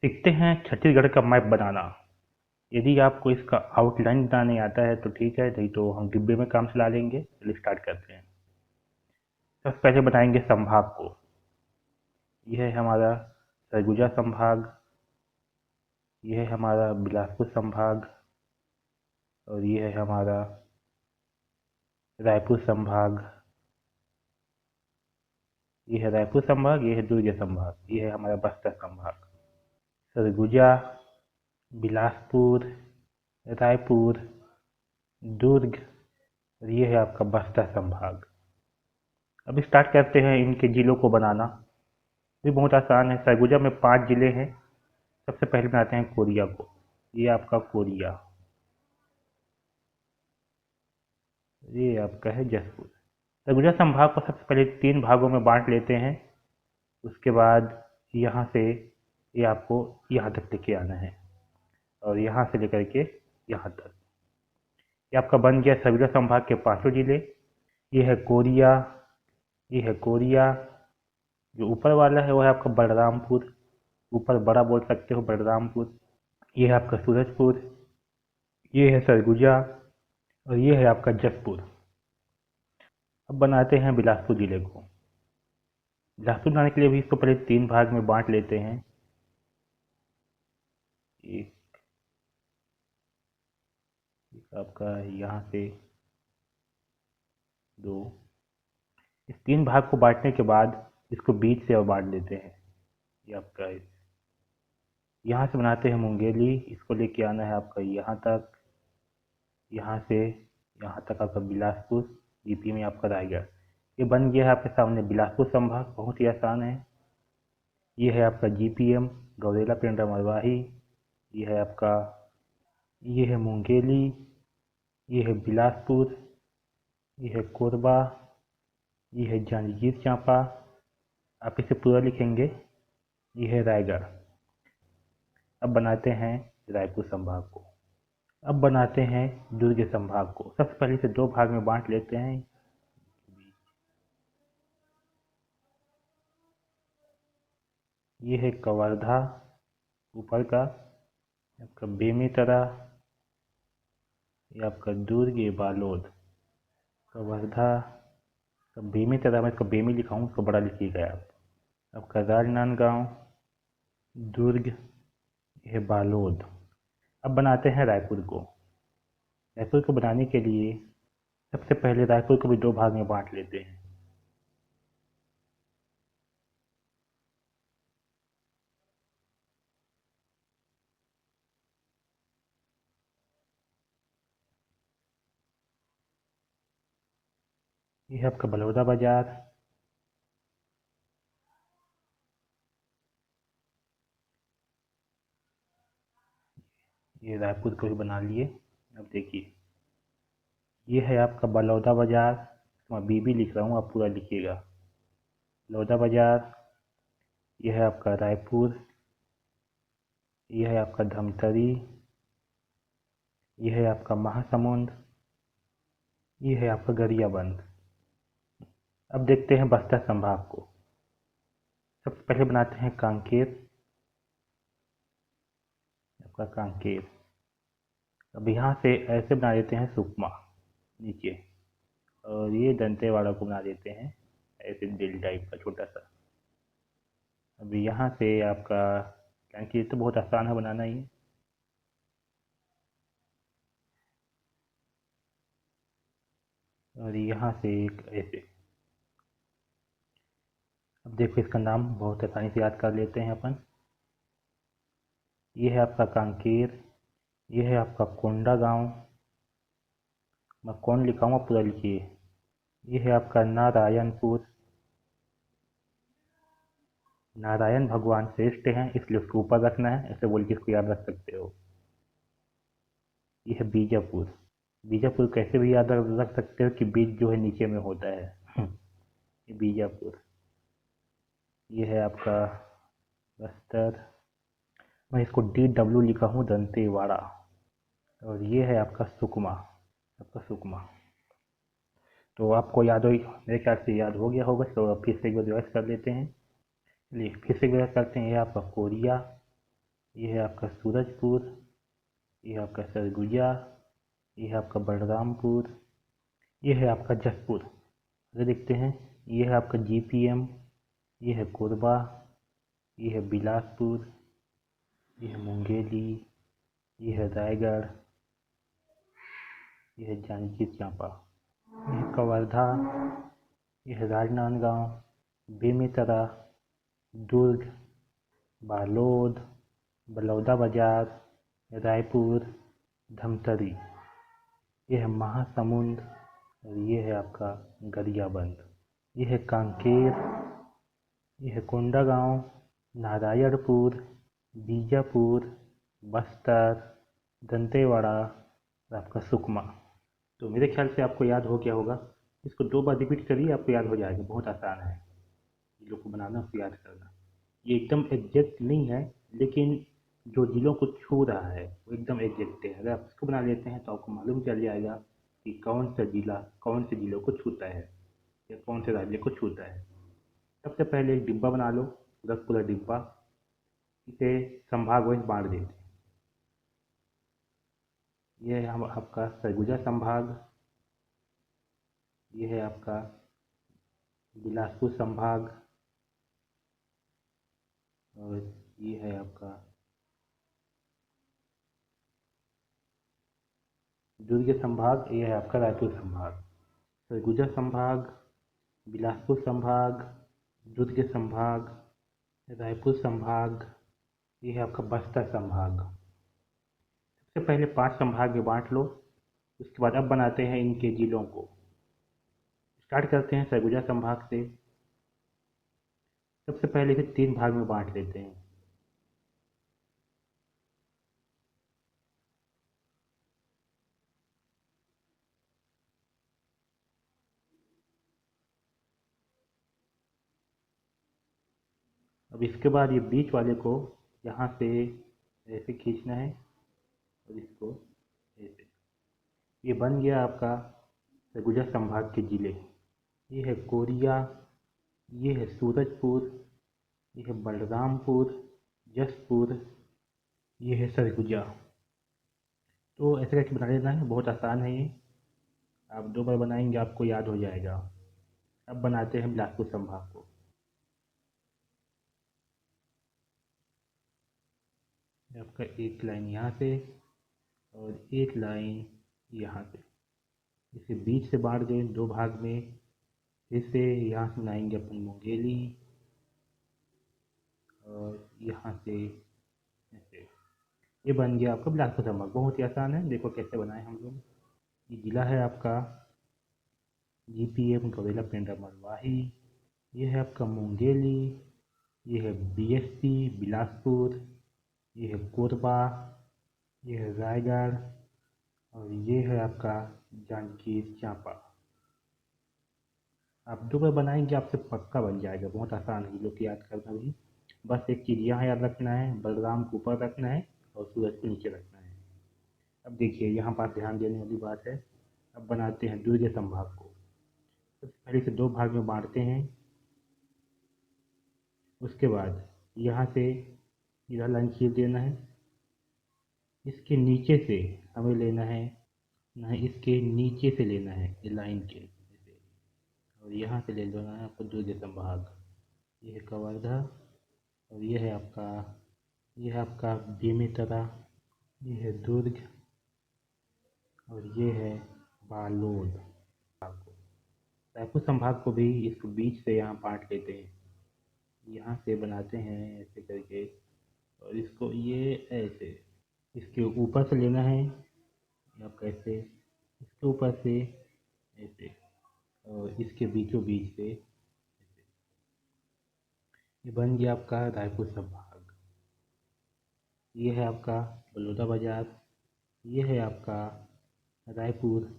सीखते हैं छत्तीसगढ़ का मैप बनाना। यदि आपको इसका आउटलाइन बनाने आता है तो ठीक है, नहीं तो हम डिब्बे में काम चला लेंगे। चलिए स्टार्ट करते हैं। सबसे पहले बनाएंगे संभाग को। यह है हमारा सरगुजा संभाग, यह है हमारा बिलासपुर संभाग, और यह है हमारा रायपुर संभाग। यह है रायपुर संभाग, यह है दुर्ग संभाग, यह है हमारा बस्तर संभाग। सरगुजा, बिलासपुर, रायपुर, दुर्ग, और यह है आपका बस्तर संभाग। अब स्टार्ट करते हैं इनके जिलों को बनाना। ये बहुत आसान है। सरगुजा में 5 जिले हैं। सबसे पहले बनाते हैं कोरिया को। ये आपका कोरिया, ये आपका है जसपुर। सरगुजा संभाग को सबसे पहले 3 भागों में बांट लेते हैं। उसके बाद यहाँ से ये आपको यहाँ तक लेके आना है, और यहाँ से लेकर के यहाँ तक। ये आपका बन गया सरगुजा संभाग के 5 जिले। ये है कोरिया, ये है कोरिया। जो ऊपर वाला है वो है आपका बलरामपुर, ऊपर बड़ा बोल सकते हो बलरामपुर। ये है आपका सूरजपुर, ये है सरगुजा, और ये है आपका जसपुर। अब बनाते हैं बिलासपुर जिले को। बिलासपुर बनाने के लिए भी इसको पहले 3 भाग में बांट लेते हैं। एक, एक आपका यहाँ से 2। इस 3 भाग को बांटने के बाद इसको बीच से और बांट देते हैं। ये आपका यहाँ से बनाते हैं मुंगेली। इसको लेके आना है आपका यहाँ तक, यहाँ से यहाँ तक आपका बिलासपुर। यूपी में आपका रायगढ़। ये बन गया है आपके सामने बिलासपुर संभाग। बहुत ही आसान है। ये है आपका जीपीएम, गौरेला पेंड्रा मरवाही। ये है आपका, ये है मुंगेली, ये है बिलासपुर, ये है कोरबा, ये है जांजगीर चांपा। आप इसे पूरा लिखेंगे। ये है रायगढ़। अब बनाते हैं रायपुर संभाग को। अब बनाते हैं दुर्ग संभाग को। सबसे पहले इसे 2 भाग में बांट लेते हैं। ये है कवर्धा ऊपर का, आपका बेमेतरा, ये आपका दुर्ग, ये बालोद। कवर्धा का बेमेतरा, मैं इसको बेमी लिखा हूँ, उसको बड़ा लिखिएगा आप। आपका राजनांदगांव, दुर्ग, ये है बालोद। अब बनाते हैं रायपुर को। रायपुर को बनाने के लिए सबसे पहले रायपुर को भी 2 भाग में बांट लेते हैं। ये है आपका बलौदा बाजार, ये रायपुर को भी बना लिए। अब देखिए, ये है आपका बलौदा बाजार। मैं बीबी लिख रहा हूँ, आप पूरा लिखिएगा। बलौदा बाजार, ये है आपका रायपुर, ये है आपका धमतरी, ये है आपका महासमुंद, ये है आपका गरियाबंद। अब देखते हैं बस्तर संभाग को। सबसे पहले बनाते हैं कांकेर, आपका कांकेर। अब यहाँ से ऐसे बना देते हैं सुकमा नीचे, और ये दंतेवाड़ा को बना देते हैं ऐसे दिल टाइप का छोटा सा। अब यहाँ से आपका कांकेर तो बहुत आसान है बनाना ही। और यहाँ से एक ऐसे। अब देखो इसका नाम बहुत आसानी से याद कर लेते हैं अपन। ये है आपका कांकेर, ये है आपका कोंडा गांव। मैं कौन लिखाऊंगा पूरा लिखिए। ये है आपका नारायणपुर। नारायण भगवान श्रेष्ठ हैं इसलिए उसको ऊपर रखना है, ऐसे बोल के इसको याद रख सकते हो। ये है बीजापुर। बीजापुर कैसे भी याद रख सकते हो कि बीज जो है नीचे में होता है। ये बीजापुर। ये है आपका बस्तर। मैं इसको DW लिखा हूँ, दंतेवाड़ा। और ये है आपका सुकमा, आपका सुकमा। तो आपको याद हो, मेरे ख्याल से याद हो गया होगा, तो अब फिर से एक बार रिवाइज कर लेते हैं। चलिए फिर से एक बार करते हैं। ये आपका कोरिया, ये है आपका सूरजपुर, ये है आपका सरगुजा, ये है आपका बलरामपुर, ये है आपका जसपुर। आगे देखते हैं, ये है आपका जीपीएम, ये है कोरबा, ये है बिलासपुर, ये है मुंगेली, ये है रायगढ़, ये है जांजगीर चांपा, ये है कवर्धा, ये है राजनांदगांव, बेमेतरा, दुर्ग, बालोद, बलौदाबाजार, रायपुर, धमतरी, ये है महासमुंद, और ये है आपका गरियाबंद। ये है कांकेर, ये है कोंडागांव, नारायणपुर, बीजापुर, बस्तर, दंतेवाड़ा और आपका सुकमा। तो मेरे ख्याल से आपको याद हो गया होगा। इसको 2 बार रिपीट करिए, आपको याद हो जाएगा। बहुत आसान है जिलों को बनाना, उसको याद करना। ये एकदम एग्जैक्ट नहीं है, लेकिन जो जिलों को छू रहा है वो एकदम एग्जैक्ट है। अगर आप इसको बना लेते हैं तो आपको मालूम चल जाएगा कि कौन सा जिला कौन से जिलों को छूता है या कौन से राज्य को छूता है। सबसे पहले एक डिब्बा बना लो, पूरा डिब्बा। इसे संभाग वाइज बांट देते हैं। ये है हम आपका सरगुजा संभाग, ये है आपका बिलासपुर संभाग, और ये है आपका दुर्ग संभाग, ये है आपका रायपुर संभाग। सरगुजा संभाग, बिलासपुर संभाग, दुर्ग संभाग, रायपुर संभाग, ये है आपका बस्तर संभाग। सबसे पहले 5 संभाग में बांट लो। उसके बाद अब बनाते हैं इनके जिलों को। स्टार्ट करते हैं सरगुजा संभाग से। सबसे पहले इसे 3 भाग में बांट लेते हैं। अब इसके बाद ये बीच वाले को यहाँ से ऐसे खींचना है और इसको ऐसे। ये बन गया आपका सरगुजा संभाग के जिले। ये है कोरिया, ये है सूरजपुर, ये है बलरामपुर, जसपुर, ये है सरगुजा। तो ऐसे करके बना लेना है, बहुत आसान है ये। आप 2 बार बनाएंगे आपको याद हो जाएगा। अब बनाते हैं बिलासपुर संभाग को। आपका एक लाइन यहाँ से और एक लाइन यहाँ से, इसे बीच से बांट दें 2 भाग में। फिर से यहाँ से बनाएंगे अपन मुंगेली, और यहाँ से ऐसे। ये बन गया आपका बिलासपुर संभाग। बहुत ही आसान है, देखो कैसे बनाए हम लोग। ये जिला है आपका जीपीएम गवेला पेंड्रा मरवाही, ये है आपका मुंगेली, ये है बीएसपी बिलासपुर, ये है कोरबा, ये है रायगढ़, और ये है आपका जांजगीर चांपा। आप 2 बार बनाएंगे आपसे पक्का बन जाएगा। बहुत आसान है जिलों की याद करना भी। बस एक चीज़ यहाँ याद रखना है, बलराम को ऊपर रखना है और सूरज को नीचे रखना है। अब देखिए यहाँ पर ध्यान देने वाली बात है। अब बनाते हैं दुर्ग संभाग को। सबसे पहले इसे 2 भाग में बांटते हैं। उसके बाद यहाँ से इधर लाइन खींच देना है। इसके नीचे से हमें लेना है, ना इसके नीचे से लेना है ये लाइन के जैसे, और यहाँ से ले लेना है आपको दुर्ग संभाग। ये है कवर्धा, और ये है आपका बेमेतरा, ये है दुर्ग, और ये है बालोद। रायपुर संभाग को भी इसको बीच से यहाँ बांट लेते हैं। यहाँ से बनाते हैं ऐसे करके, और इसको ये ऐसे इसके ऊपर से लेना है, या कैसे इसके ऊपर से ऐसे, और इसके बीचों बीच से ऐसे। ये बन गया आपका रायपुर संभाग। ये है आपका बलौदाबाजार, ये है आपका रायपुर,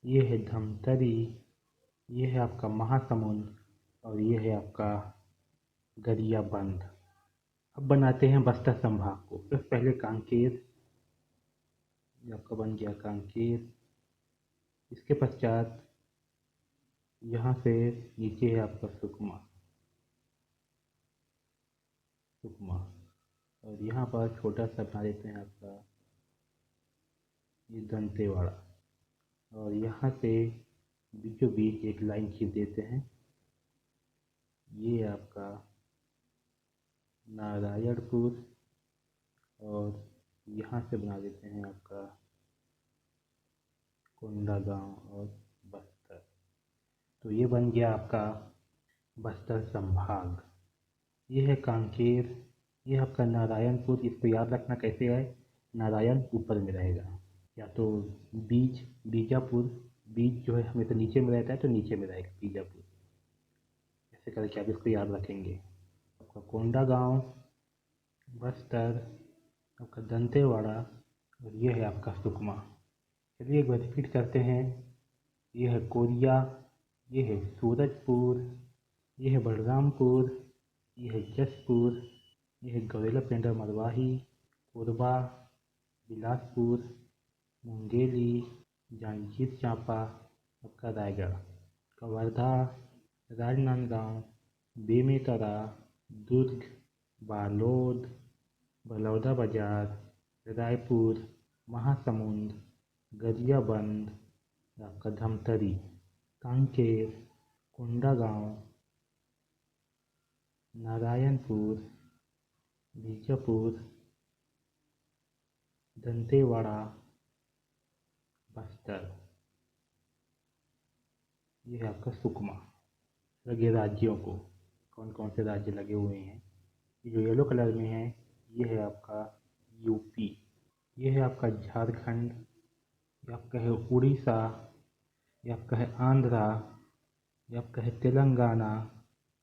ये है धमतरी, ये है आपका महासमुंद, और ये है आपका गरियाबंद। अब बनाते हैं बस्तर संभाग को। सबसे पहले कांकेर, ये आपका बन गया कांकेर। इसके पश्चात यहाँ से नीचे है आपका सुकमा। सुकमा और यहाँ पर छोटा सा बना देते हैं आपका ये दंतेवाड़ा, और यहाँ से बीचों बीच एक लाइन खींच देते हैं। ये आपका नारायणपुर, और यहाँ से बना देते हैं आपका कोंडागांव और बस्तर। तो ये बन गया आपका बस्तर संभाग। ये है कांकेर, ये आपका नारायणपुर। इसको याद रखना कैसे है, नारायण ऊपर में रहेगा, या तो बीजापुर, बीज जो है हमेशा नीचे में रहता है तो नीचे में रहेगा बीजापुर। ऐसे करके आप इसको याद रखेंगे। आपका कोंडागांव, बस्तर, आपका दंतेवाड़ा, और ये है आपका सुकमा। चलिए एक बार रिपीट करते हैं। ये है कोरिया, ये है सूरजपुर, ये है बलरामपुर, ये है जसपुर, ये है गौरेला पेंड्रा मरवाही, कोरबा, बिलासपुर, मुंगेली, जांजगीर चांपा, आपका रायगढ़, कवर्धा, राजनांदगांव, बेमेतरा, दुर्ग, बालोद, बलौदाबाजार, रायपुर, महासमुंद, गरियाबंद, आपका धमतरी, कांकेर, कोंडागांव, नारायणपुर, बीजापुर, दंतेवाड़ा, बस्तर। ये है आपका सुकमा। लगे राज्यों को, कौन कौन से राज्य लगे हुए हैं। ये जो येलो कलर में है ये है आपका यूपी, ये है आपका झारखंड, ये आपका है उड़ीसा, ये आपका है आंध्रा, ये आपका है तेलंगाना,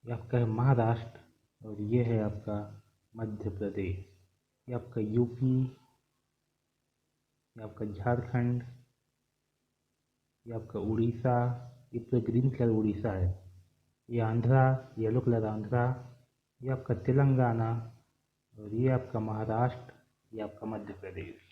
ये आपका है महाराष्ट्र, और ये है आपका मध्य प्रदेश। ये आपका यूपी, ये आपका झारखंड, ये आपका उड़ीसा, ये पूरा ग्रीन कलर उड़ीसा है, ये आंध्रा, येलो कलर आंध्रा, ये आपका तेलंगाना, और ये आपका महाराष्ट्र, ये आपका मध्य प्रदेश।